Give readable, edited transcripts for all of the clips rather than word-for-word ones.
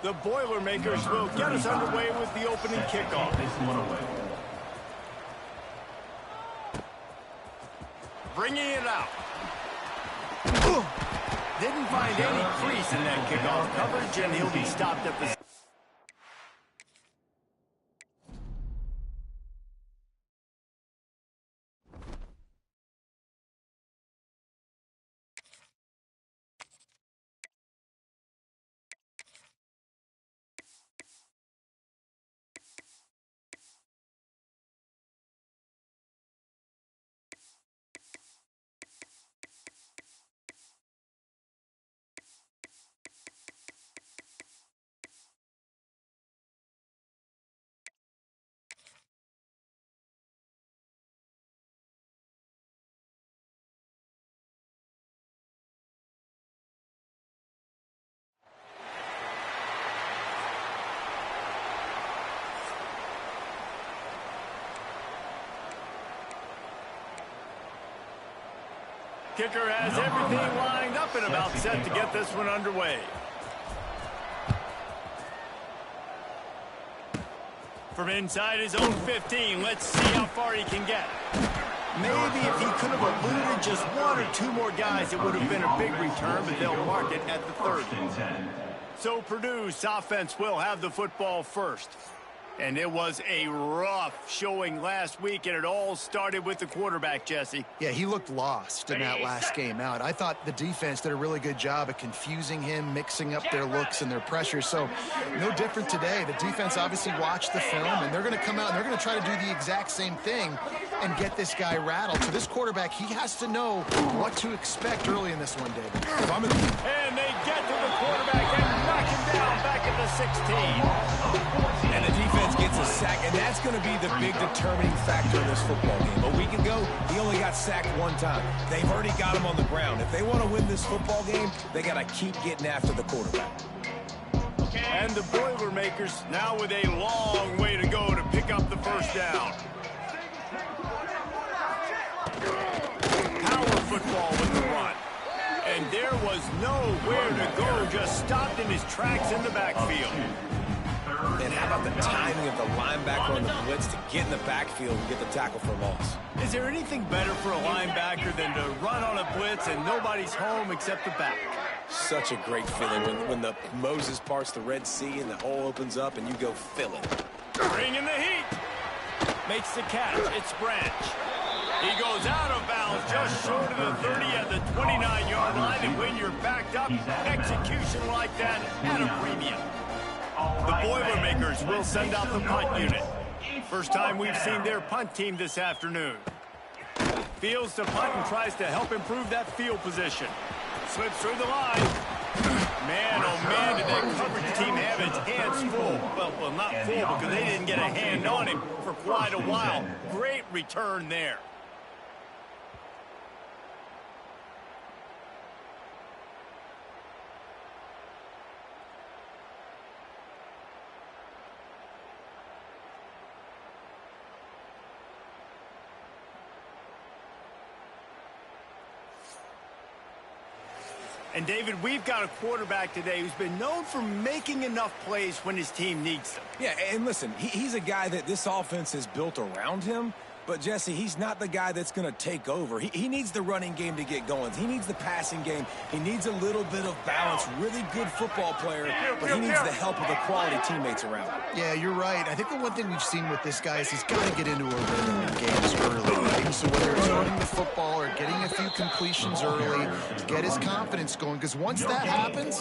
The Boilermakers will get us underway with the opening kickoff. Bringing it out. Didn't find any crease in that kickoff coverage, and he'll be stopped at the... Kicker has everything lined up and about set to get this one underway. From inside his own 15, let's see how far he can get. Maybe if he could have eluded just one or two more guys, it would have been a big return, but they'll mark it at the 30. So Purdue's offense will have the football first. And it was a rough showing last week, and it all started with the quarterback, Jesse. Yeah, he looked lost in that last game out. I thought the defense did a really good job of confusing him, mixing up their looks and their pressure. So no different today. The defense obviously watched the film, and they're going to come out and they're going to try to do the exact same thing and get this guy rattled. So this quarterback, he has to know what to expect early in this one, David. And they get to the quarterback and knock him down back at the 16. And the defense gets a sack, and that's going to be the big determining factor in this football game. A week ago, he only got sacked one time. They've already got him on the ground. If they want to win this football game, they got to keep getting after the quarterback. And the Boilermakers now with a long way to go to pick up the first down. Power football with the run. And there was nowhere to go, just stopped in his tracks in the backfield. And how about the timing of the linebacker on the blitz to get in the backfield and get the tackle for a loss? Is there anything better for a linebacker than to run on a blitz and nobody's home except the back? Such a great feeling when the Moses parts the Red Sea and the hole opens up and you go fill it. Bringing the heat. Makes the catch. It's Branch. He goes out of bounds just short of the 30 at the 29-yard line. And when you're backed up, execution like that at a premium. The Boilermakers will send out the punt unit. First time we've seen their punt team this afternoon. Fields to punt and tries to help improve that field position. Slips through the line. Man, oh man, did that coverage team have its hands full. Well, not full because they didn't get a hand on him for quite a while. Great return there. And, David, we've got a quarterback today who's been known for making enough plays when his team needs them. Yeah, and listen, he's a guy that this offense is built around him. But, Jesse, he's not the guy that's going to take over. He needs the running game to get going. He needs the passing game. He needs a little bit of balance. Really good football player, but he needs the help of the quality teammates around him. Yeah, you're right. I think the one thing we've seen with this guy is he's got to get into a rhythm in games early, right? So whether it's running the football or getting a few completions early to get his confidence going, because once that happens,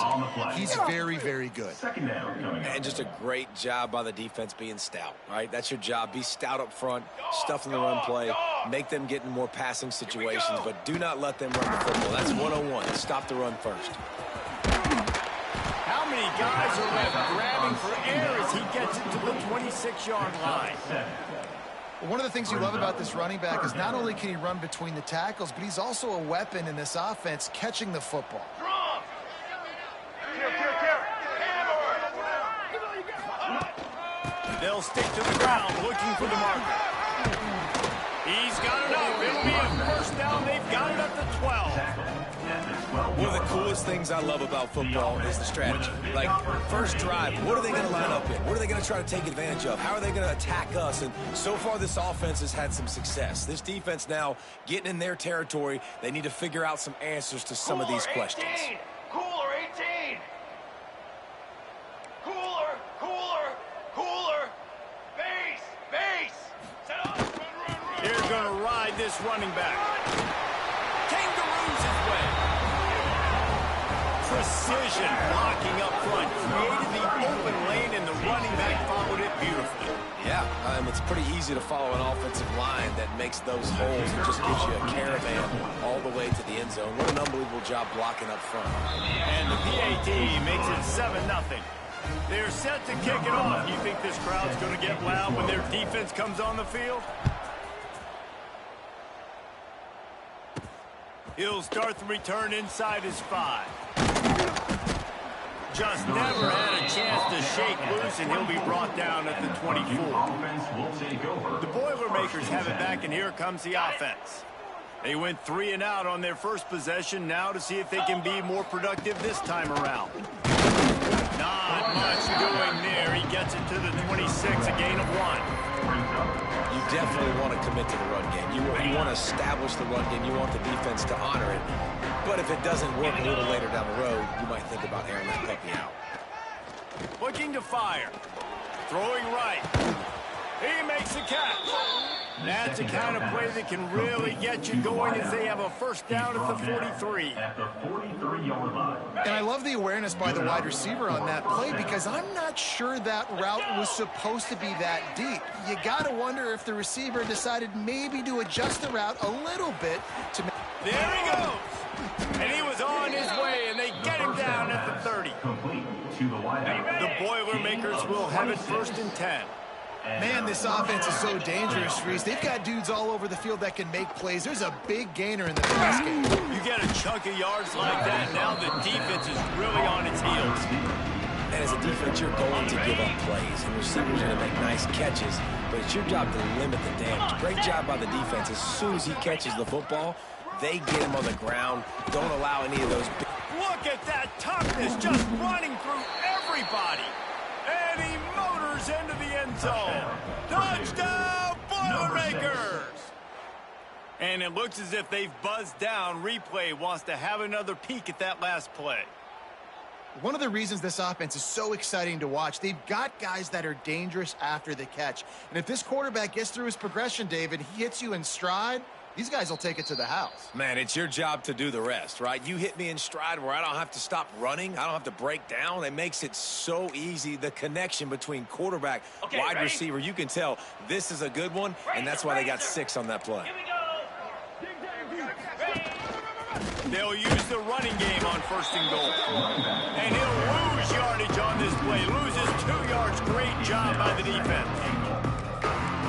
he's very, very good. And just a great job by the defense being stout, right? That's your job. Be stout up front, stuff in the run play, make them get in more passing situations, but do not let them run the football. That's 101. Stop the run first. How many guys are left grabbing for air as he gets it to the 26-yard line? Well, one of the things you love about this running back is not only can he run between the tackles, but he's also a weapon in this offense catching the football. They'll stick to the ground looking for the marker. He's got it up. It'll be a first down. They've got it up to 12. One of the coolest things I love about football is the strategy. Like, first drive, what are they going to line up in? What are they going to try to take advantage of? How are they going to attack us? And so far, this offense has had some success. This defense now getting in their territory, they need to figure out some answers to some of these questions. Cooler 18! Cooler! Cooler! Cooler! Base! Base! Set up! Run! They're going to ride this running back. Kangaroos his way. Precision blocking up front. Created the open lane, and the running back followed it beautifully. Yeah, it's pretty easy to follow an offensive line that makes those holes and just gives you a caravan all the way to the end zone. What an unbelievable job blocking up front. And the PAT makes it 7-0. They're set to kick it off. You think this crowd's going to get loud when their defense comes on the field? He'll start the return inside his 5. Just never had a chance to shake loose, and he'll be brought down at the 24. The Boilermakers have it back, and here comes the offense. They went 3 and out on their first possession, now to see if they can be more productive this time around. Not much doing there. He gets it to the 26, a gain of 1. You definitely want to commit to the run game. You want to establish the run game. You want the defense to honor it. But if it doesn't work a little later down the road, you might think about airing that puppy out. Looking to fire. Throwing right. He makes the catch. That's the kind of play that can really get you going as they have a first down at the 43. And I love the awareness by the wide receiver on that play because I'm not sure that route was supposed to be that deep. You got to wonder if the receiver decided maybe to adjust the route a little bit to make... There he goes. And he was on his way, and they get him down at the 30. The Boilermakers will have it 1st and 10. Man, this offense is so dangerous, Reese. They've got dudes all over the field that can make plays. There's a big gainer in the pass game. You get a chunk of yards like that, now the defense is really on its heels. And as a defense, you're going to give up plays, and receivers are going to make nice catches, but it's your job to limit the damage. Great job by the defense. As soon as he catches the football, they get him on the ground. Don't allow any of those big... Look at that toughness, just running through everybody. And he motors into the end zone. Touchdown, Boilermakers! And it looks as if they've buzzed down. Replay wants to have another peek at that last play. One of the reasons this offense is so exciting to watch, they've got guys that are dangerous after the catch. And if this quarterback gets through his progression, David, he hits you in stride, these guys will take it to the house. Man, it's your job to do the rest, right? You hit me in stride where I don't have to stop running. I don't have to break down. It makes it so easy. The connection between quarterback, wide receiver, you can tell this is a good one, and that's why they got 6 on that play. They'll use the running game on 1st and goal. And he'll lose yardage on this play. Loses 2 yards. Great job by the defense.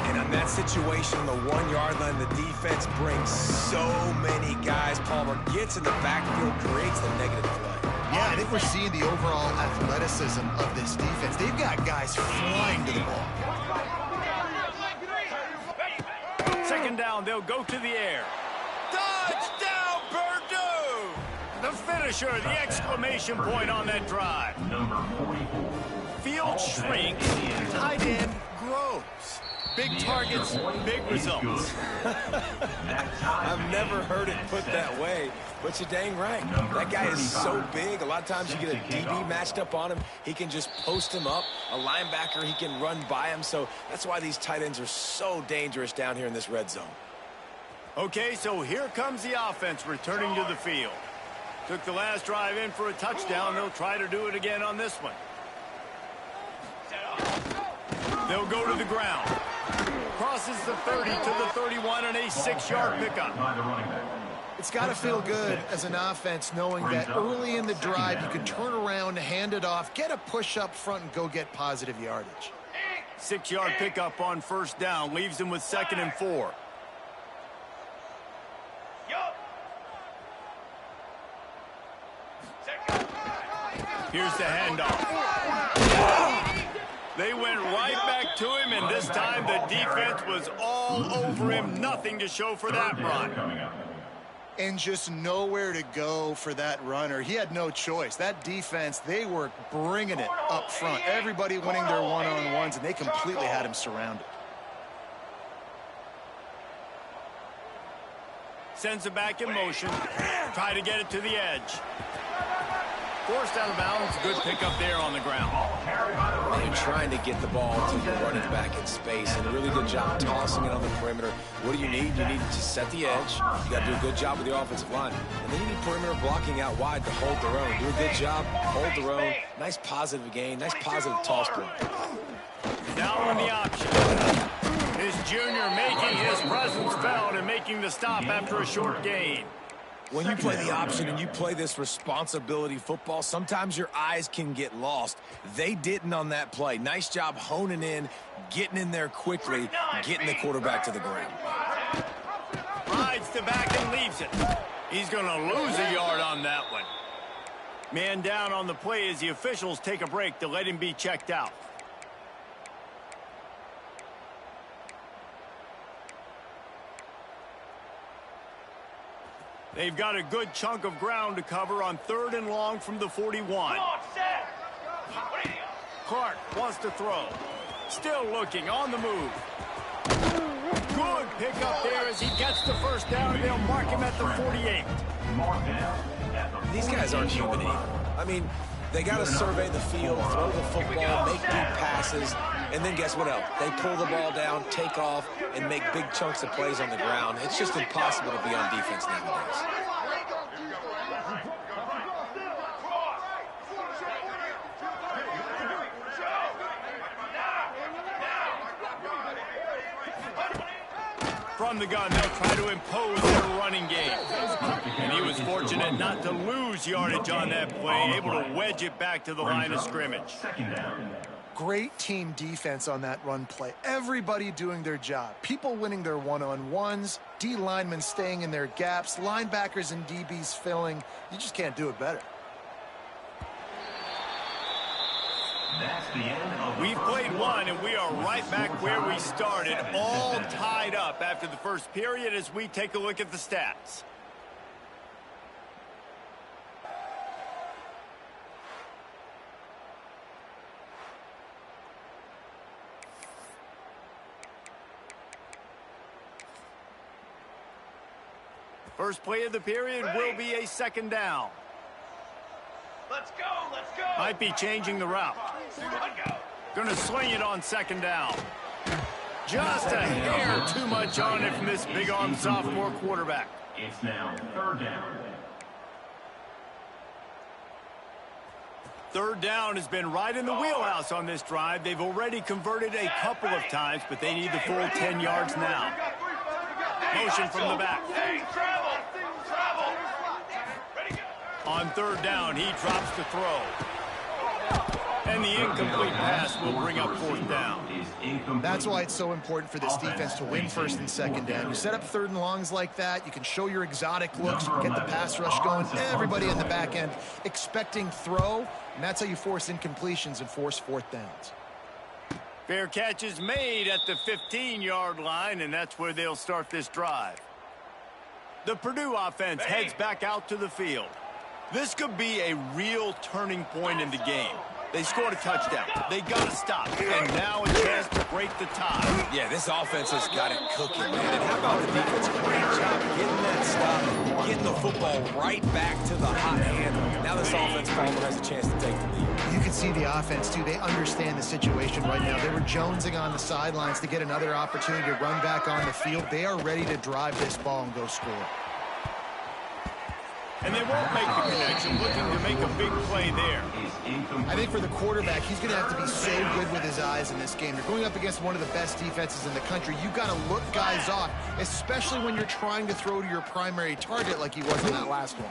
And on that situation, on the 1-yard line, the defense brings so many guys. Palmer gets in the backfield, creates the negative play. Yeah, I think we're seeing the overall athleticism of this defense. They've got guys flying to the ball. 2nd down, they'll go to the air. Touchdown, Purdue! The finisher, the exclamation point on that drive. Field shrinks, tight end grows. Big targets, big results. I've never heard it put that way, but you're dang right. That guy is so big. A lot of times you get a DB matched up on him. He can just post him up. A linebacker, he can run by him. So that's why these tight ends are so dangerous down here in this red zone. Okay, so here comes the offense returning to the field. Took the last drive in for a touchdown. They'll try to do it again on this one. They'll go to the ground. Crosses the 30 to the 31 and a 6-yard pickup. It's got to feel good as an offense knowing that early in the drive you can turn around, hand it off, get a push up front, and go get positive yardage. 6-yard pickup on 1st down. Leaves them with 2nd and 4. Here's the handoff. They went right back to him, and this time the defense was all over him. Nothing to show for that run. And just nowhere to go for that runner. He had no choice. That defense, they were bringing it up front. Everybody winning their one-on-ones, and they completely had him surrounded. Sends it back in motion. Try to get it to the edge. Forced out of bounds. Good pickup there on the ground. They're trying to get the ball to your running back in space, and a really good job tossing it on the perimeter. What do you need? You need to set the edge. You got to do a good job with your offensive line. And then you need perimeter blocking out wide to hold their own. Do a good job, hold their own. Nice positive gain, nice positive toss play. Now on the option. His junior making his presence felt and making the stop after a short gain. When you play the option and you play this responsibility football, sometimes your eyes can get lost. They didn't on that play. Nice job honing in, getting in there quickly, getting the quarterback to the ground. Rides the back and leaves it. He's going to lose a yard on that one. Man down on the play as the officials take a break to let him be checked out. They've got a good chunk of ground to cover on 3rd and long from the 41. Clark wants to throw. Still looking on the move. Good pickup there as he gets the first down, and they'll mark him at the 48. These guys aren't human anymore. I mean, they got to survey the field, throw the football, make deep passes, and then guess what else? They pull the ball down, take off, and make big chunks of plays on the ground. It's just impossible to be on defense nowadays. From the gun, they'll try to impose their running game. And he was fortunate not to lose yardage on that play, able to wedge it back to the line of scrimmage. Great team defense on that run play. Everybody doing their job. People winning their one-on-ones, D linemen staying in their gaps, linebackers and DBs filling. You just can't do it better. We've played one, and we are right back where we started, all tied up after the first period as we take a look at the stats. First play of the period will be a 2nd down. Let's go, let's go. Might be changing the route. Gonna swing it on 2nd down. Just a hair too much on it from this big-arm sophomore quarterback. It's now 3rd down. 3rd down has been right in the wheelhouse on this drive. They've already converted a couple of times, but they need the full 10 yards now. Motion from the back. On 3rd down, he drops the throw. And the incomplete pass will bring up 4th down. That's why it's so important for this defense to win 1st and 2nd down. You set up 3rd and longs like that. You can show your exotic looks, get the pass rush going. Everybody in the back end expecting throw, and that's how you force incompletions and force 4th downs. Fair catch is made at the 15-yard line, and that's where they'll start this drive. The Purdue offense heads back out to the field. This could be a real turning point in the game. They scored a touchdown. They got to stop. And now a chance to break the tie. Yeah, this offense has got it cooking, man. And how about the defense? Great job getting that stop, getting the football right back to the hot hand. Now this offense finally has a chance to take the lead. You can see the offense, too. They understand the situation right now. They were jonesing on the sidelines to get another opportunity to run back on the field. They are ready to drive this ball and go score. And they won't make the connection, looking to make a big play there. I think for the quarterback, he's going to have to be so good with his eyes in this game. You're going up against one of the best defenses in the country. You've got to look guys off, especially when you're trying to throw to your primary target like he was in that last one.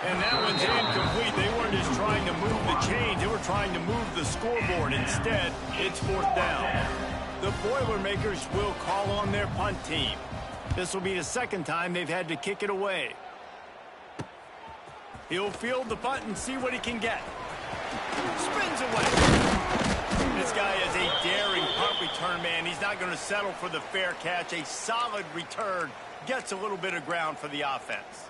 And that one's incomplete. They weren't just trying to move the chains. They were trying to move the scoreboard. Instead, it's 4th down. The Boilermakers will call on their punt team. This will be the 2nd time they've had to kick it away. He'll field the punt and see what he can get. Spins away. This guy is a daring punt return man. He's not going to settle for the fair catch. A solid return. gets a little bit of ground for the offense.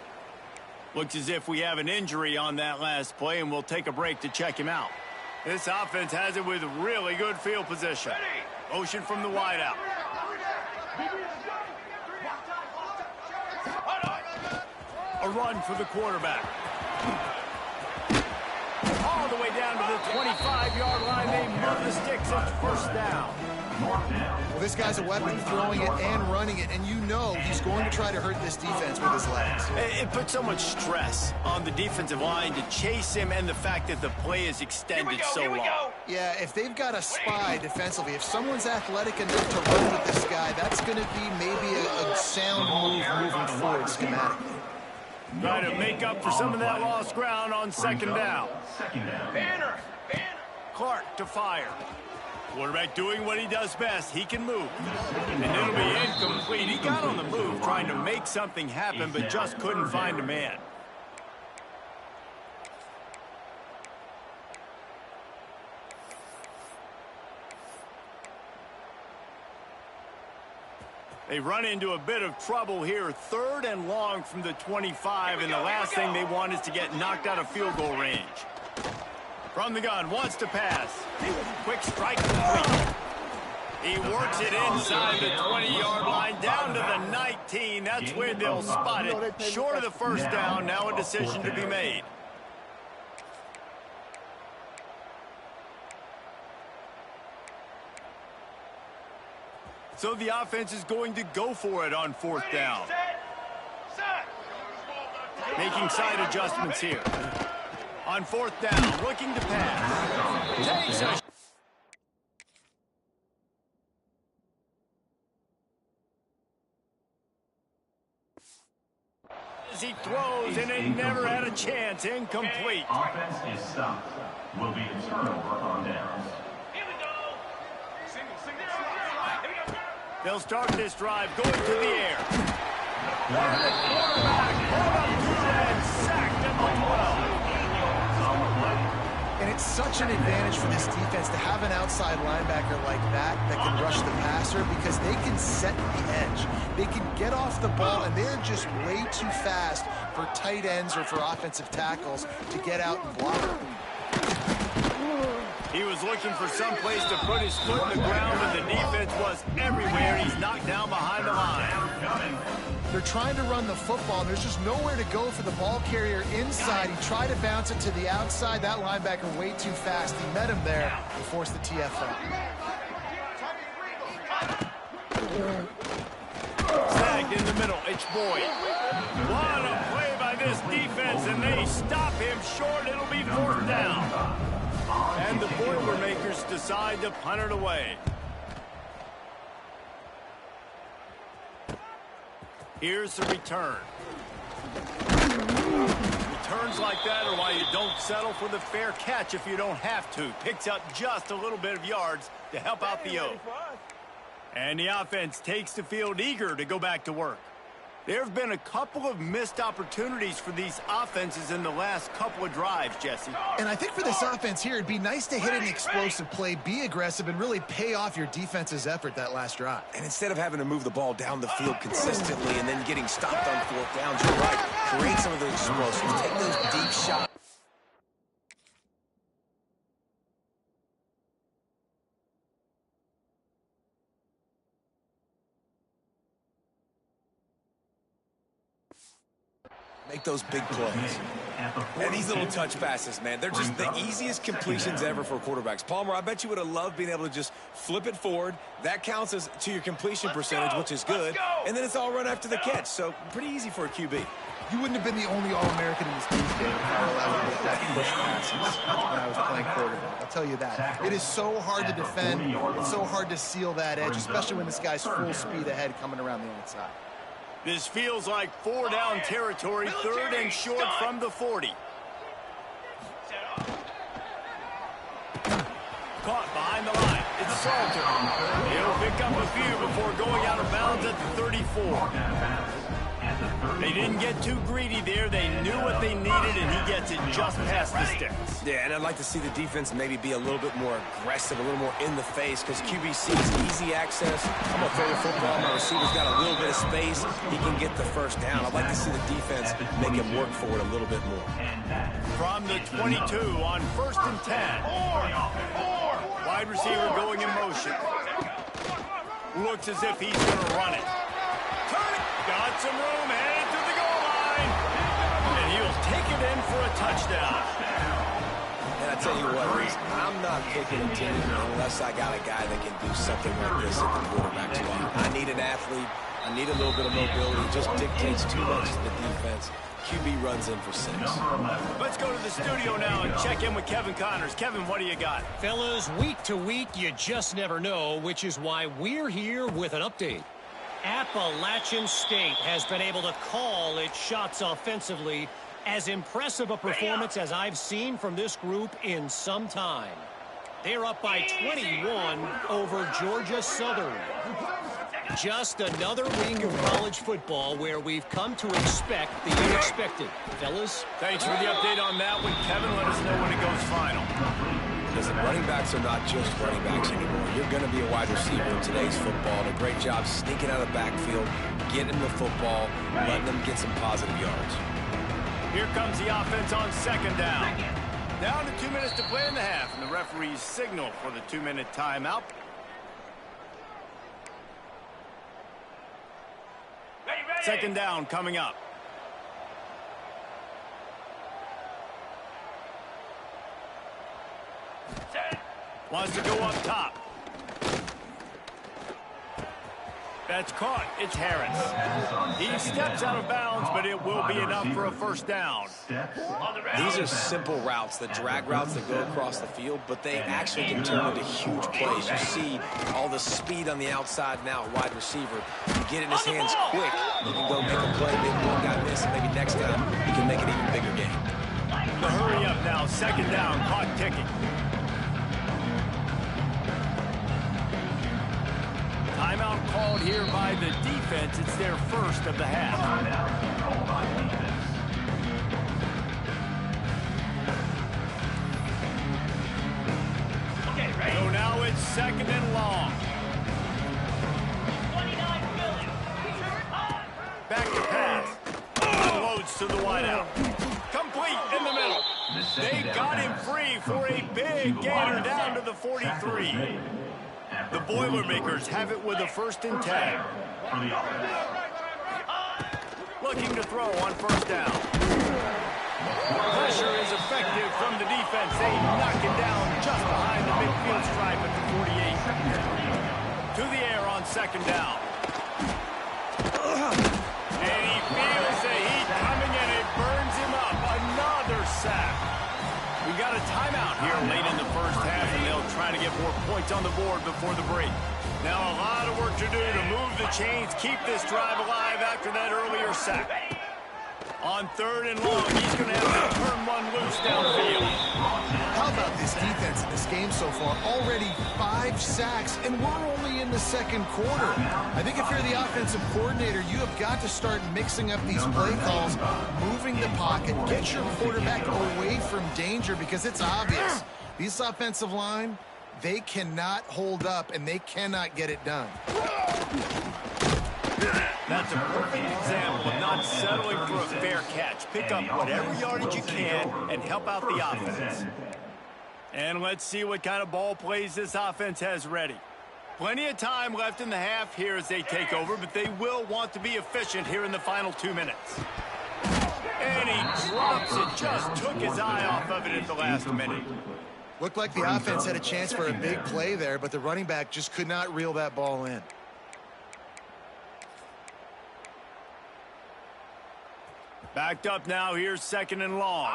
Looks as if we have an injury on that last play, and we'll take a break to check him out. This offense has it with really good field position. Motion from the wideout. A run for the quarterback. All the way down to the 25-yard line. They move the sticks. It's first down. Well, this guy's a weapon, throwing it and running it, and you know he's going to try to hurt this defense with his legs. It puts so much stress on the defensive line to chase him, and the fact that the play is extended so long. Yeah, if they've got a spy defensively, if someone's athletic enough to run with this guy, that's going to be maybe a sound move moving forward schematically. Try to make up for some of that lost ground on second down. Banner! Clark to fire. Quarterback doing what he does best. He can move. And it'll be incomplete. He got on the move trying to make something happen, but just couldn't find a man. They run into a bit of trouble here. 3rd and long from the 25, and the last thing they want is to get knocked out of field goal range. From the gun, wants to pass. Quick strike complete. He works it inside the 20-yard line, down to the 19. That's where they'll spot it. Short of the first down, now a decision to be made. So the offense is going to go for it on 4th down. Making side adjustments here. On 4th down, looking to pass. Takes a... As he throws, and it never had a chance. Incomplete. Offense is stopped. Will be a turnover on downs. They'll start this drive going to the air. Quarterback pulled up through and sacked at the 12. And it's such an advantage for this defense to have an outside linebacker like that can rush the passer, because they can set the edge. They can get off the ball, and they're just way too fast for tight ends or for offensive tackles to get out and block. He was looking for some place to put his foot in the ground, and the defense was everywhere. He's knocked down behind the line. They're trying to run the football, and there's just nowhere to go for the ball carrier inside. He tried to bounce it to the outside. That linebacker way too fast. He met him there and forced the TFL. Snagged in the middle. It's Boyd. What a play by this defense, and they stop him short. It'll be 4th down. And the Boilermakers decide to punt it away. Here's the return. Returns like that are why you don't settle for the fair catch if you don't have to. Picks up just a little bit of yards to help out the O. And the offense takes the field eager to go back to work. There have been a couple of missed opportunities for these offenses in the last couple of drives, Jesse. And I think for this offense here, it'd be nice to hit an explosive play, be aggressive, and really pay off your defense's effort that last drive. And instead of having to move the ball down the field consistently and then getting stopped on 4th downs, you're right. Create some of those explosives. Take those deep shots. Make those big plays. And these little touch passes, man, they're just the easiest completions ever for quarterbacks. Palmer, I bet you would have loved being able to just flip it forward. That counts as to your completion percentage, which is good. And then it's all run after the catch, so pretty easy for a QB. You wouldn't have been the only All-American in this team game if I were allowed to make that push passes when I was playing quarterback. I'll tell you that. It is so hard to defend. It's so hard to seal that edge, especially when this guy's full speed ahead coming around the outside. This feels like 4-down territory, 3rd and short from the 40. Caught behind the line. It's Salter. He'll pick up a few before going out of bounds at the 34. They didn't get too greedy there. They knew what they needed, and he gets it just past the sticks. Yeah, and I'd like to see the defense maybe be a little bit more aggressive, a little more in the face, because QB sees easy access. I'm going to throw the football. My receiver's got a little bit of space. He can get the first down. I'd like to see the defense make him work for it a little bit more. From the 22 on 1st and 10. Wide receiver going in motion. Looks as if he's going to run it. Got some room, headed to the goal line. And he'll take it in for a touchdown. And I tell you what, Reese, I'm not picking a team unless I got a guy that can do something like this at the quarterback spot. I need an athlete. I need a little bit of mobility. It just dictates too much to the defense. QB runs in for 6. Let's go to the studio now and check in with Kevin Connors. Kevin, what do you got? Fellas, week to week, you just never know, which is why we're here with an update. Appalachian State has been able to call its shots offensively. As impressive a performance as I've seen from this group in some time. They're up by 21 over Georgia Southern. Just another week of college football where we've come to expect the unexpected. Fellas? Thanks for the update on that one, Kevin. Let us know when it goes final. Listen, running backs are not just running backs anymore. You're going to be a wide receiver in today's football. And a great job sneaking out of the backfield, getting the football, letting them get some positive yards. Here comes the offense on 2nd down. Down to 2 minutes to play in the half, and the referees signal for the 2-minute timeout. Second down coming up. Wants to go up top. That's caught. It's Harris. He steps out of bounds, but it will be enough for a first down. These are simple routes, the drag routes that go across the field, but they actually can turn into huge plays. You see all the speed on the outside now, wide receiver. You get in his hands quick, you can go make a play, maybe one guy miss, and maybe next time you can make an even bigger game. The hurry up now, 2nd down, clock ticking. Timeout called here by the defense. It's their first of the half. So now it's 2nd and long. Back to pass. Unloads to the wideout. Complete in the middle. They got him free for a big gainer down to the 43. The Boilermakers have it with a 1st and 10. Looking to throw on 1st down. Pressure is effective from the defense. They knock him down just behind the midfield stripe at the 48. To the air on 2nd down. And he feels the heat coming and it burns him up. Another sack. We got a timeout here late in the first half, and they'll try to get more points on the board before the break. Now a lot of work to do to move the chains, keep this drive alive after that earlier sack. On 3rd and long, he's going to have to turn one loose downfield. How about this defense in this game so far? Already 5 sacks, and we're only in the 2nd quarter. I think if you're the offensive coordinator, you have got to start mixing up these play calls, moving the pocket, get your quarterback away from danger, because it's obvious. This offensive line, they cannot hold up, and they cannot get it done. That's a perfect example of not settling for a fair catch. Pick up whatever yardage you can and help out the offense. And let's see what kind of ball plays this offense has ready. Plenty of time left in the half here as they take over, but they will want to be efficient here in the final 2 minutes. And he drops it, just took his eye off of it at the last minute. Looked like the offense had a chance for a big play there, but the running back just could not reel that ball in. Backed up now, here's 2nd and long.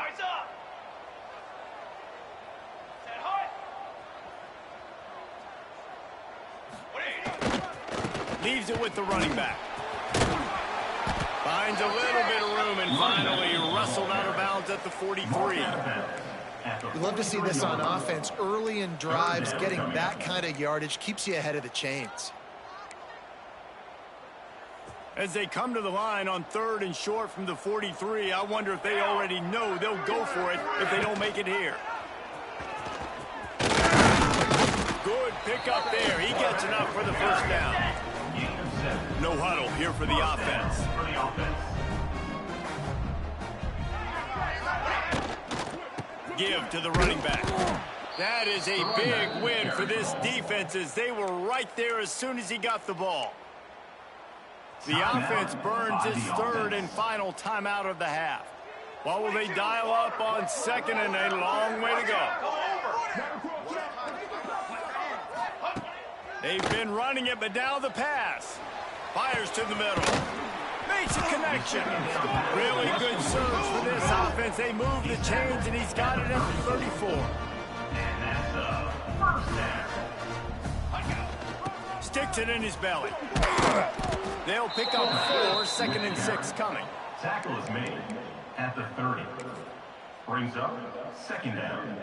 Leaves it with the running back. Finds a little bit of room and finally wrestled out of bounds at the 43. We love to see this on offense. Early in drives, getting that kind of yardage keeps you ahead of the chains. As they come to the line on 3rd and short from the 43, I wonder if they already know they'll go for it if they don't make it here. Good pickup there. He gets enough for the first down. No huddle here for the offense. Give to the running back. That is a big win for this defense as they were right there as soon as he got the ball. The offense burns its 3rd and final timeout of the half. What will they dial up on 2nd and a long way to go? They've been running it, but now the pass. Fires to the middle. Makes a connection. Really good surge for this offense. They move the chains, and he's got it at the 34. And that's the first down. Sticks it in his belly. They'll pick up 4, 2nd and 6 coming. Tackle is made at the 30. Brings up 2nd down.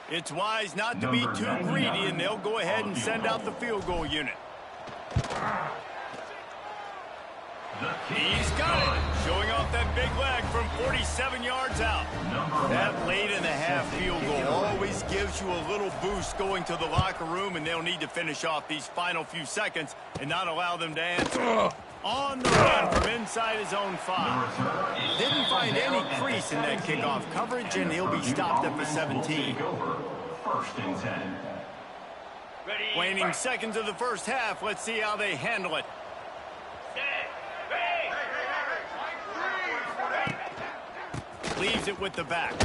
It's wise not to be too greedy, and they'll go ahead and send out the field goal unit. He's got it. Showing off that big leg from 47 yards out. That late in the half field goal always gives you a little boost going to the locker room, and they'll need to finish off these final few seconds and not allow them to answer. On the run from inside his own 5. Didn't find any crease in that kickoff coverage, and he'll be stopped at the 17. 1st and 10. Waning seconds of the first half. Let's see how they handle it. Leaves it with the back.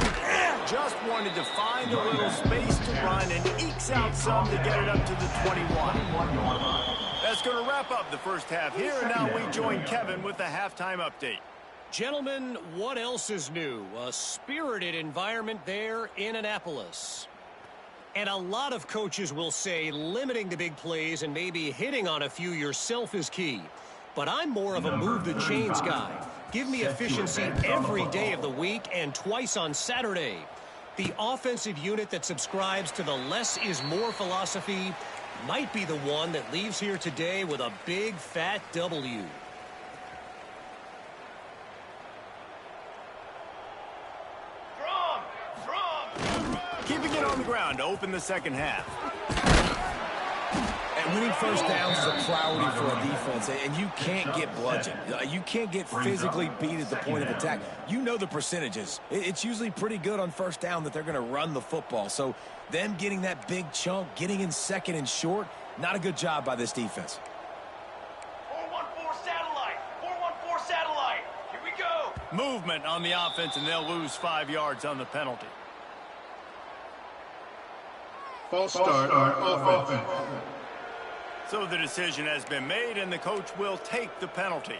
Just wanted to find a little space to run and ekes out some to get it up to the 21. That's going to wrap up the first half here, and now we join Kevin with the halftime update. Gentlemen, what else is new? A spirited environment there in Annapolis. And a lot of coaches will say limiting the big plays and maybe hitting on a few yourself is key. But I'm more of a move the chains guy. Give me efficiency every day of the week and twice on Saturday. The offensive unit that subscribes to the less is more philosophy might be the one that leaves here today with a big fat W. Keeping it on the ground to open the second half. And winning first downs is a priority for a defense, and you can't get bludgeoned. You can't get physically beat at the point of attack. You know the percentages. It's usually pretty good on first down that they're going to run the football. So them getting that big chunk, getting in 2nd and short, not a good job by this defense. 4-1-4 satellite. 4-1-4 satellite. Here we go. Movement on the offense, and they'll lose 5 yards on the penalty. False start on offense. So the decision has been made, and the coach will take the penalty.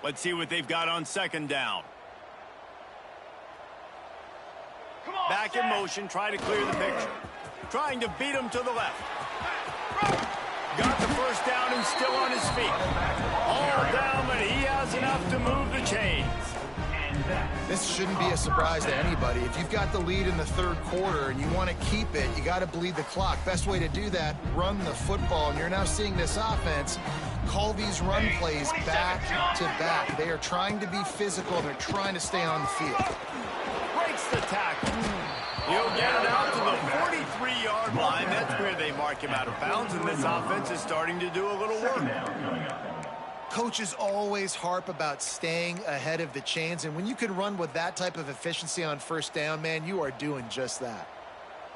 Let's see what they've got on 2nd down. Back in motion, try to clear the picture. Trying to beat him to the left. Got the first down and still on his feet. All down, but he has enough to move the chains. This shouldn't be a surprise to anybody. If you've got the lead in the 3rd quarter and you want to keep it, you got to bleed the clock. Best way to do that, run the football. And you're now seeing this offense call these run plays back to back. They are trying to be physical, and they're trying to stay on the field. Breaks the tackle. He'll get it out to the 43-yard line. That's where they mark him out of bounds, and this offense is starting to do a little work. Coaches always harp about staying ahead of the chains, and when you can run with that type of efficiency on first down, man, you are doing just that.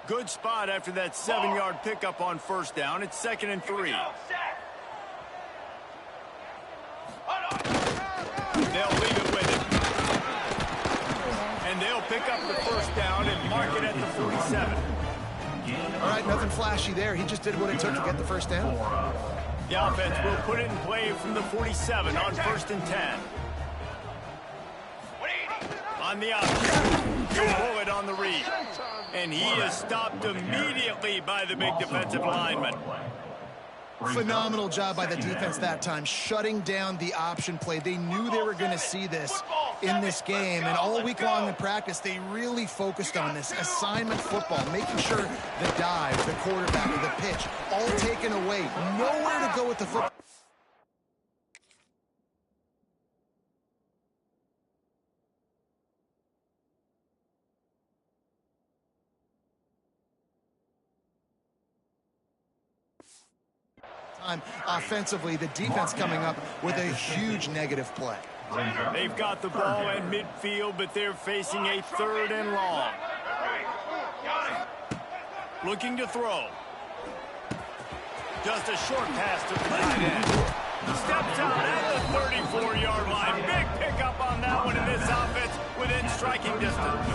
Good spot after that 7-yard pickup on first down. It's 2nd and 3. They'll leave it with it. And they'll pick up the first down and mark it at the 47. All right, nothing flashy there. He just did what it took to get the first down. The offense will put it in play from the 47 on 1st and 10. On the outside, he'll pull it on the read. And he is stopped immediately by the big defensive lineman. Phenomenal job by the defense that time, shutting down the option play. They knew they were going to see this in this game, and all week long in practice, they really focused on this assignment football, making sure the dive, the quarterback, the pitch, all taken away. Nowhere to go with the football. Offensively, the defense coming up with a huge negative play. They've got the ball in midfield, but they're facing a 3rd and long. Looking to throw. Just a short pass to the tight end. Steps out at the 34-yard line. Big pickup on that one in this offense within striking distance.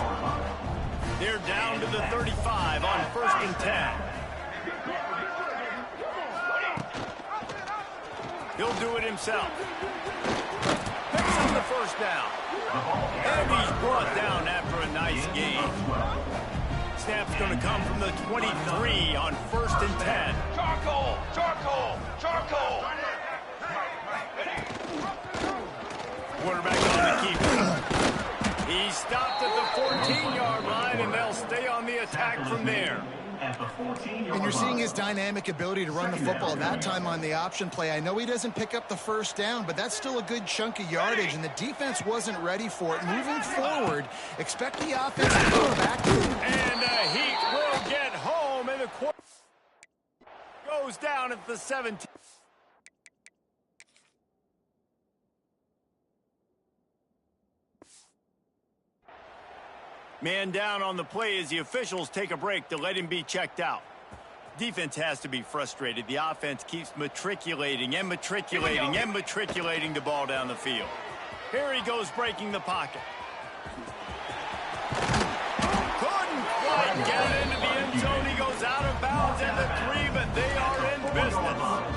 They're down to the 35 on 1st and 10. He'll do it himself. Picks up the 1st down. And he's brought down after a nice gain. Snap's going to come from the 23 on 1st and 10. Charcoal! Charcoal! Charcoal! Quarterback on the keeper. He's stopped at the 14-yard line, and they'll stay on the attack from there. And you're seeing his dynamic ability to run the football that time on the option play. I know he doesn't pick up the 1st down, but that's still a good chunk of yardage, and the defense wasn't ready for it. Moving forward, expect the offense to go back to him. And Heat will get home, and the quarterback goes down at the 17. Man down on the play as the officials take a break to let him be checked out. Defense has to be frustrated. The offense keeps matriculating and matriculating and matriculating the ball down the field. Here he goes breaking the pocket. Couldn't quite get it into the end zone. He goes out of bounds at the 3, but they are in business.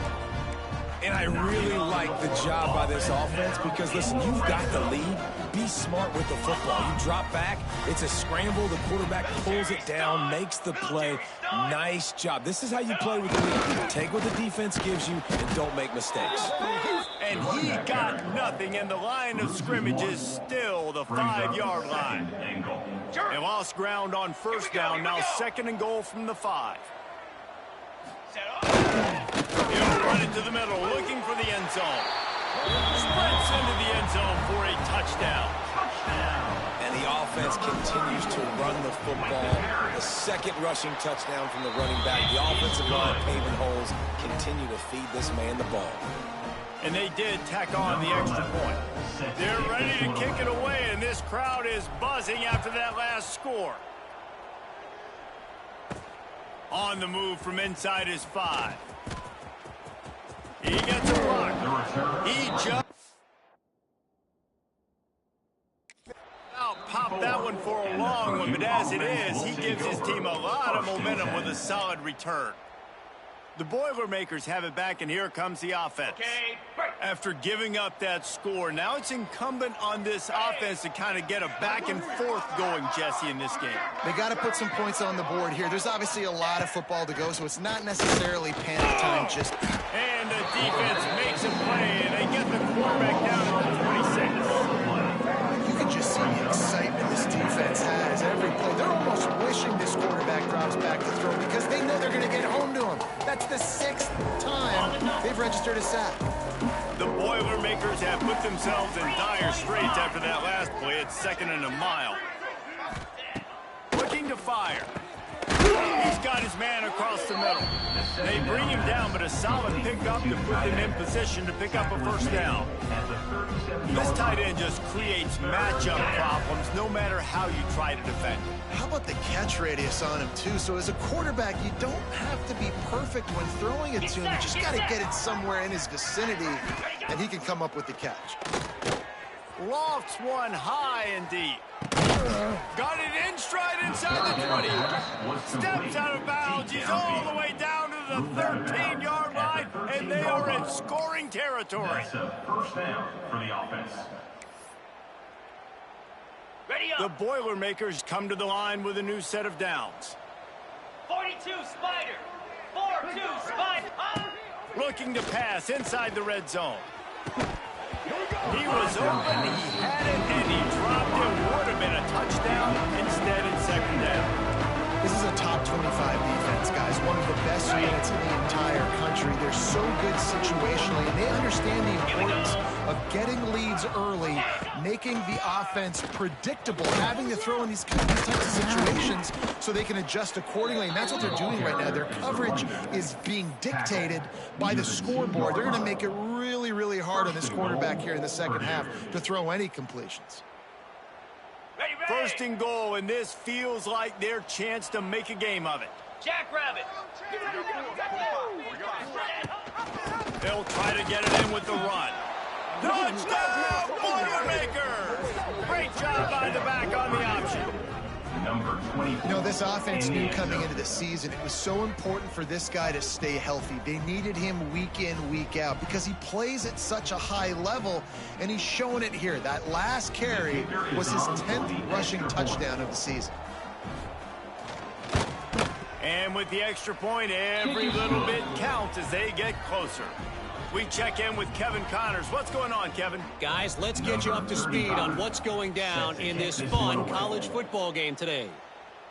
And I really like the job by this offense because, listen, you've got the lead. Be smart with the football. You drop back. It's a scramble. The quarterback pulls it down, makes the play. Nice job. This is how you play with the lead. Take what the defense gives you and don't make mistakes. And he got nothing, and the line of scrimmage is still the 5-yard line. They lost ground on 1st down. Now 2nd and goal from the 5. He'll run it to the middle, looking for the end zone. Sprints into the end zone for a touchdown. And the offense continues to run the football. The 2nd rushing touchdown from the running back. The offensive line paving holes continue to feed this man the ball. And they did tack on the extra point. They're ready to kick it away, and this crowd is buzzing after that last score. On the move from inside his 5. He gets a block. He just popped that one for a long one, but as it is, he gives his team a lot of momentum with a solid return. The Boilermakers have it back, and here comes the offense. After giving up that score, now it's incumbent on this offense to kind of get a back and forth going, Jesse, in this game. They got to put some points on the board here. There's obviously a lot of football to go, so it's not necessarily panic time. Just and the defense makes a play, and they get the quarterback down at the 26. You can just see the excitement this defense has every play. They're almost wishing this quarterback drops back to throw because they know they're going to get home to him. That's the 6th time they've registered a sack. The Boilermakers have put themselves in dire straits after that last play. It's 2nd and a mile. Looking to fire. He's got his man across the middle. They bring him down, but a solid pickup to put them in position to pick up a 1st down. This tight end just creates matchup problems no matter how you try to defend him. How about the catch radius on him, too? So as a quarterback, you don't have to be perfect when throwing it to him. You just got to get it somewhere in his vicinity, and he can come up with the catch. Lofts one high and deep. Got it in stride inside the 20. Steps out of bounds. He's all the way down to the 13-yard line, and they are in scoring territory. That's a 1st down for the offense. The Boilermakers come to the line with a new set of downs. 42 Spider. 4-2 Spider. Looking to pass inside the red zone. He was open, he had it, and he dropped it. Would have been a touchdown. Instead, it's second down. This is a top 25 defense, guys. One of the best units in the entire country. They're so good situationally, and they understand the importance of getting leads early, making the offense predictable, having to throw in these types of situations so they can adjust accordingly. And that's what they're doing right now. Their coverage is being dictated by the scoreboard. They're going to make it really, really hard on this quarterback here in the second half to throw any completions. First and goal, and this feels like their chance to make a game of it. Jackrabbit. They'll try to get it in with the run. Touchdown, Boilermakers! Great job by the back on the option. Number 24. You know, this offense knew coming into the season it was so important for this guy to stay healthy. They needed him week in, week out because he plays at such a high level, and he's showing it here. That last carry was his 10th rushing touchdown of the season. And with the extra point, every little bit counts as they get closer. We check in with Kevin Connors. What's going on, Kevin? Guys, let's get you up to speed on what's going down in this fun college football game today.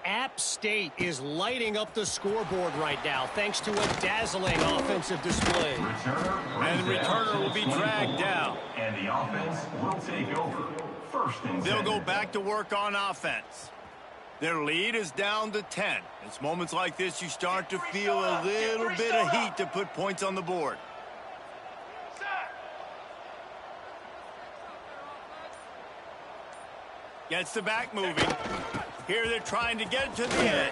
App State is lighting up the scoreboard right now thanks to a dazzling offensive display. And the returner will be dragged down. And the offense will take over. First and 10. They'll go back to work on offense. Their lead is down to 10. It's moments like this you start to feel a little bit of heat to put points on the board. Gets the back moving. Here they're trying to get it to the edge.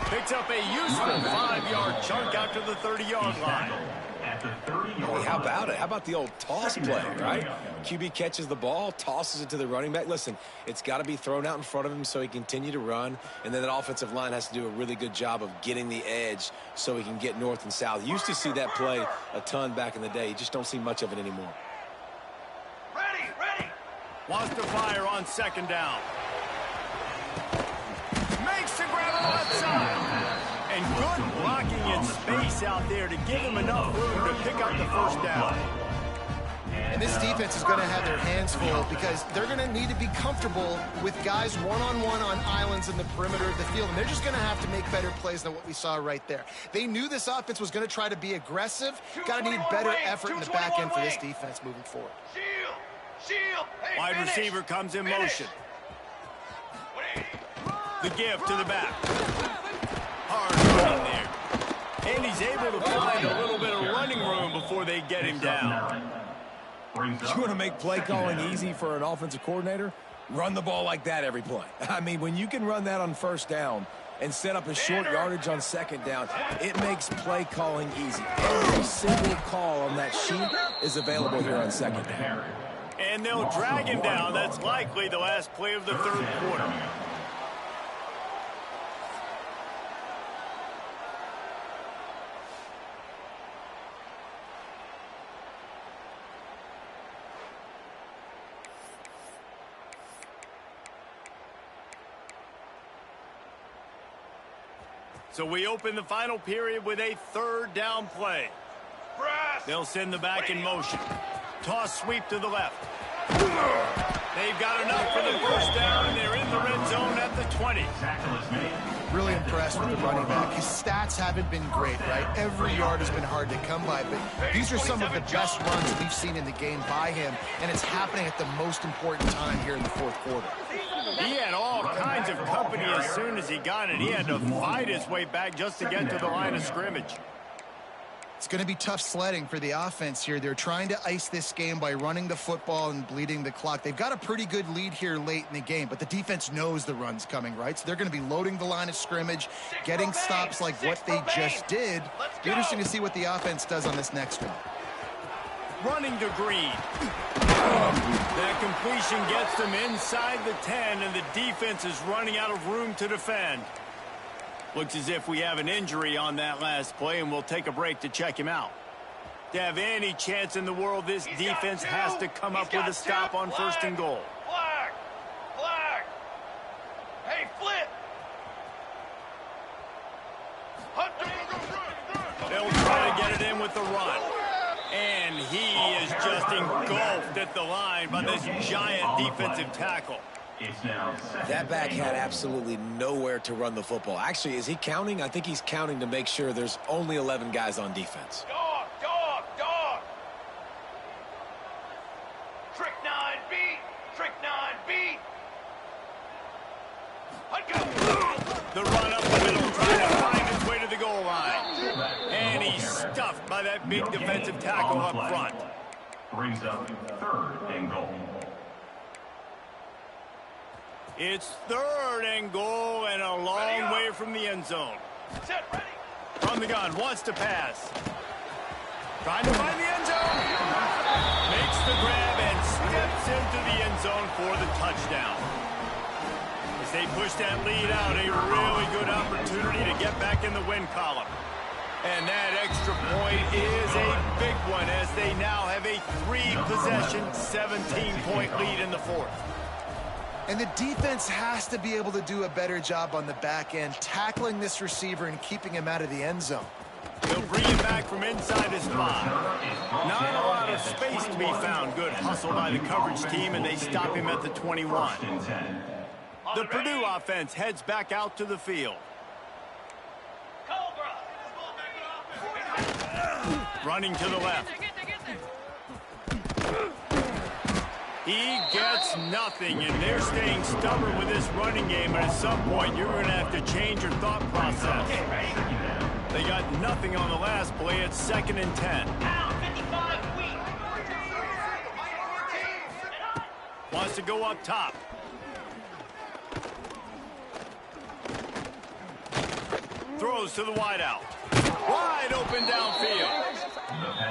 Picks up a useful 5-yard chunk out to the 30-yard line. Hey, how about it? How about the old toss play, right? QB catches the ball, tosses it to the running back. Listen, it's got to be thrown out in front of him so he can continue to run, and then that offensive line has to do a really good job of getting the edge so he can get north and south. You used to see that play a ton back in the day. You just don't see much of it anymore. Wants to fire on second down. Makes the grab on the left side. And good blocking in space out there to give him enough room to pick up the first down. And this defense is going to have their hands full because they're going to need to be comfortable with guys one-on-one on islands in the perimeter of the field. And they're just going to have to make better plays than what we saw right there. They knew this offense was going to try to be aggressive. Got to need better effort in the back end for this defense moving forward. Hey, wide receiver comes in motion. The give to the back. Hard running there. And he's able to find a little bit of running room before they get him down. You want to make play calling easy for an offensive coordinator? Run the ball like that every play. I mean, when you can run that on first down and set up a short yardage on second down, it makes play calling easy. Every single call on that sheet is available here on second down. And they'll drag him down. That's likely the last play of the third quarter. So we open the final period with a third down play. They'll send the back in motion. Toss sweep to the left. They've got enough for the first down, and they're in the red zone at the 20. Really impressed with the running back. His stats haven't been great, right? Every yard has been hard to come by, but these are some of the best runs we've seen in the game by him, and it's happening at the most important time here in the fourth quarter. He had all kinds of company as soon as he got it. He had to fight his way back just to get to the line of scrimmage. It's going to be tough sledding for the offense here. They're trying to ice this game by running the football and bleeding the clock. They've got a pretty good lead here late in the game, but the defense knows the run's coming, right? So they're going to be loading the line of scrimmage, getting stops like what they just did. Be interesting to see what the offense does on this next one. Running to Green. That completion gets them inside the 10, and the defense is running out of room to defend. Looks as if we have an injury on that last play, and we'll take a break to check him out. To have any chance in the world, this defense has to come up with a stop on first and goal. Flag! Hey, flip! They'll try to get it in with with the run. And he is just engulfed at the line by this giant defensive tackle. That back had absolutely nowhere to run the football. Actually, is he counting? I think he's counting to make sure there's only 11 guys on defense. Dog, dog, dog. Trick 9B. Trick 9B. Let go. The run up the middle, trying to find his way to the goal line. And he's stuffed by that big defensive tackle up front. Brings up 3rd and goal. It's 3rd and goal and a long way from the end zone. Set, ready. From the gun, wants to pass. Trying to find the end zone. Makes the grab and steps into the end zone for the touchdown. As they push that lead out, a really good opportunity to get back in the win column. And that extra point is a big one as they now have a 3-possession, 17-point lead in the 4th. And the defense has to be able to do a better job on the back end, tackling this receiver and keeping him out of the end zone. They'll bring it back from inside his 5. Not a lot of space to be found. Good hustle by the coverage team, and they stop him at the 21. The Purdue offense heads back out to the field. Running to the left. He gets nothing, and they're staying stubborn with this running game, and at some point you're going to have to change your thought process. They got nothing on the last play. It's 2nd and 10. Wants to go up top. Throws to the wideout. Wide open downfield.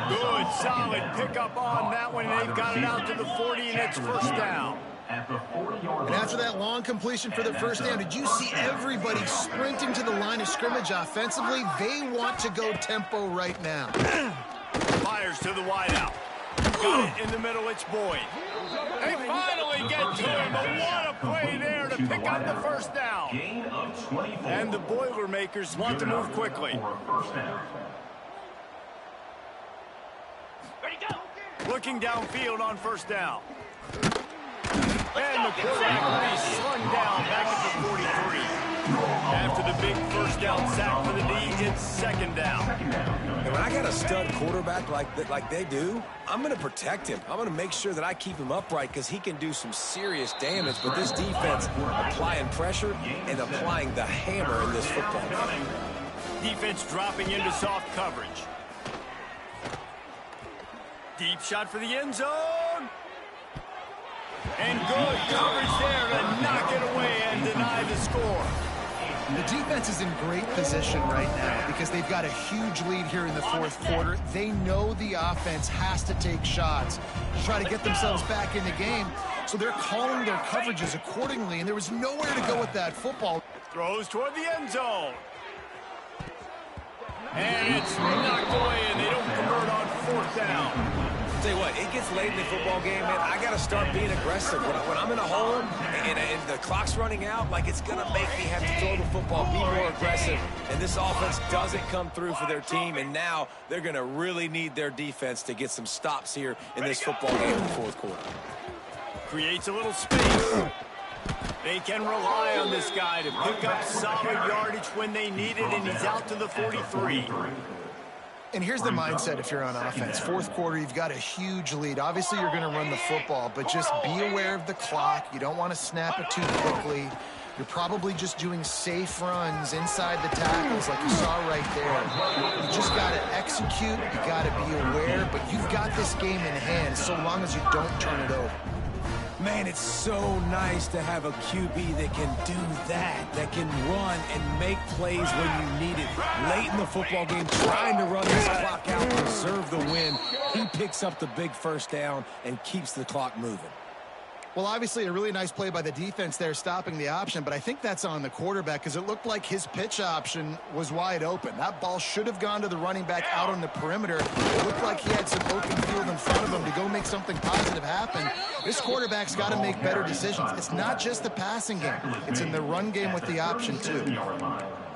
Good, solid pickup on that one. They've got it out to the 40, and it's 1st down. And after that long completion for the 1st down, did you see everybody sprinting to the line of scrimmage offensively? They want to go tempo right now. Fires to the wideout. Got it in the middle, it's Boyd. They finally get to him, but what a play there to pick up the 1st down. And the Boilermakers want to move quickly. Looking downfield on 1st down. And the quarterback will be slung down back at the 43. After the big 1st down sack for the D, it's 2nd down. And when I got a stud quarterback like they do, I'm going to protect him. I'm going to make sure that I keep him upright because he can do some serious damage. But this defense applying pressure and applying the hammer in this football game. Defense dropping into soft coverage. Deep shot for the end zone. And good coverage there to knock it away and deny the score. The defense is in great position right now because they've got a huge lead here in the 4th quarter. They know the offense has to take shots to try to get themselves back in the game. So they're calling their coverages accordingly, and there was nowhere to go with that football. Throws toward the end zone. And it's knocked away, and they don't convert on 4th down. I'll tell you what, it gets late in the football game, man. I got to start being aggressive. When I'm in a hole and the clock's running out, like it's going to make me have to throw the football, be more aggressive. And this offense doesn't come through for their team, and now they're going to really need their defense to get some stops here in this football game in the 4th quarter. Creates a little space. They can rely on this guy to pick up solid yardage when they need it, and he's out to the 43. And here's the mindset if you're on offense. 4th quarter, you've got a huge lead. Obviously, you're going to run the football, but just be aware of the clock. You don't want to snap it too quickly. You're probably just doing safe runs inside the tackles like you saw right there. You just got to execute. You got to be aware, but you've got this game in hand so long as you don't turn it over. Man, it's so nice to have a QB that can do that can run and make plays when you need it. Late in the football game, trying to run this clock out, preserve the win. He picks up the big 1st down and keeps the clock moving. Well, obviously, a really nice play by the defense there, stopping the option, but I think that's on the quarterback because it looked like his pitch option was wide open. That ball should have gone to the running back out on the perimeter. It looked like he had some open field in front of him to go make something positive happen. This quarterback's got to make better decisions. It's not just the passing game. It's in the run game with the option, too.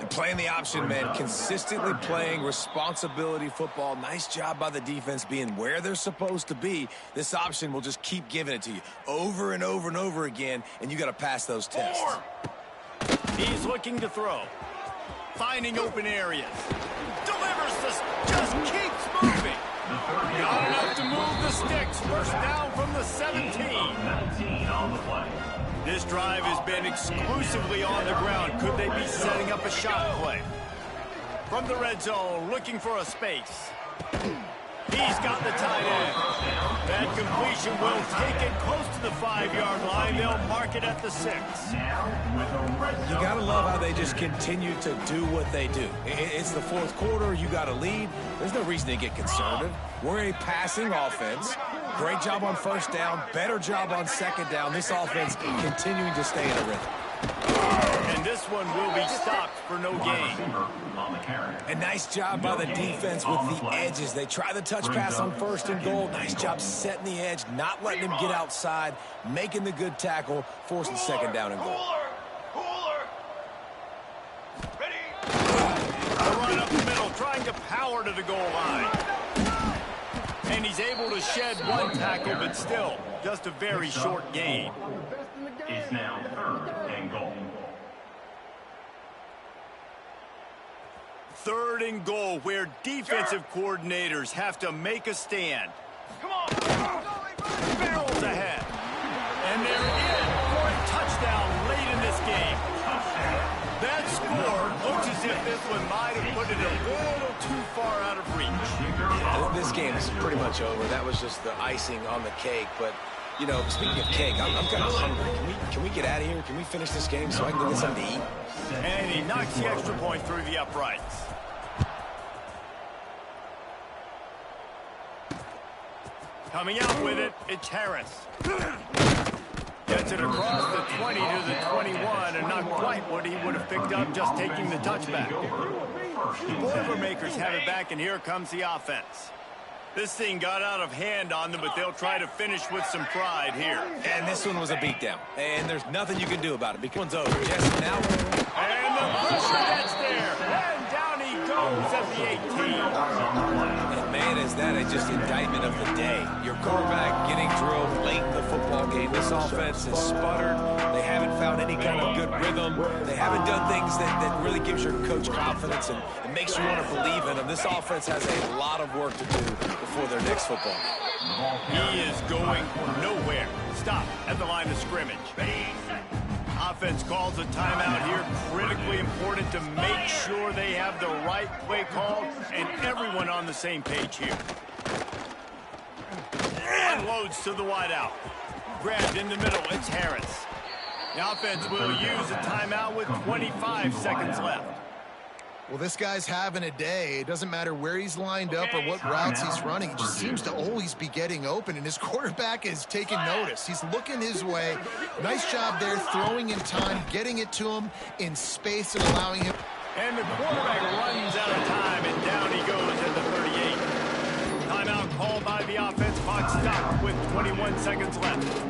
And playing the option, man, consistently playing responsibility football. Nice job by the defense being where they're supposed to be. This option will just keep giving it to you over and over and over again, and you got to pass those tests. He's looking to throw. Finding open areas. Delivers this. Just keeps moving. Got enough to move the sticks. First down from the 17. 19 on the play. This drive has been exclusively on the ground. Could they be setting up a shot play? From the red zone, looking for a space. He's got the tight end. That completion will take it close to the 5-yard line. They'll mark it at the 6. You got to love how they just continue to do what they do. It's the fourth quarter. You got to lead. There's no reason to get conservative. We're a passing offense. Great job on first down. Better job on second down. This offense continuing to stay in a rhythm. And this one will be stopped for no gain. A nice job by the defense with the edges. They try the touch pass on first and goal. Nice job setting the edge, not letting him get outside, making the good tackle, forcing second down and goal. Ready? A run up the middle, trying to power to the goal line. And he's able to shed one tackle, but still, just a very short gain. It's now 3rd and goal. 3rd and goal, where defensive coordinators have to make a stand. Come on. Barrels ahead. And they're in for a touchdown late in this game. That score looks as if this one might have put it a little too far out of reach. This game is pretty much over. That was just the icing on the cake. But, you know, speaking of cake, I'm kind of hungry. Can we get out of here? Can we finish this game so I can go get something to eat? And he knocks the extra point through the uprights. Coming out with it, it's Harris. Gets it across the 20 to the 21, and not quite what he would have picked up just taking the touchback. The Boilermakers have it back, and here comes the offense. This thing got out of hand on them, but they'll try to finish with some pride here. And this one was a beatdown, and there's nothing you can do about it because one's over. Jesse, now. And the pressure gets there, and down he goes at the 18. And man, is that just indictment of the day. Your quarterback getting drilled late in the football game. This offense has sputtered. They haven't found any kind of good rhythm. They haven't done things that really gives your coach confidence and makes you want to believe in them. This offense has a lot of work to do before their next football game. He is going nowhere. Stop at the line of scrimmage. Offense calls a timeout here. Critically important to make sure they have the right play call and everyone on the same page here. Unloads to the wideout. Grabbed in the middle. It's Harris. The offense will use a timeout with 25 seconds left. Well, this guy's having a day. It doesn't matter where he's lined up or what routes he's running. He just seems to always be getting open, and his quarterback is taking notice. He's looking his way. Nice job there, throwing in time, getting it to him in space and allowing him. And the quarterback runs out of time, and down he goes at the 38. Timeout called by the offense. Clock stopped with 21 seconds left.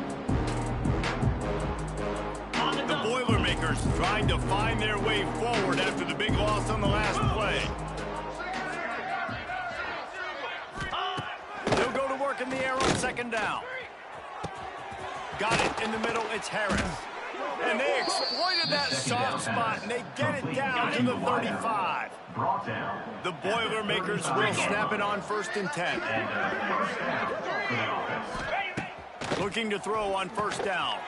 The Boilermakers trying to find their way forward after the big loss on the last play. They'll go to work in the air on second down. Got it in the middle. It's Harris. And they exploited that soft spot, and they get it down to the 35. The Boilermakers will snap it on 1st and 10. Looking to throw on first down.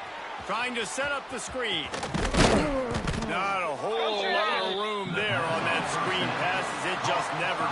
Trying to set up the screen. Not a whole lot of room there on that screen pass, as it just never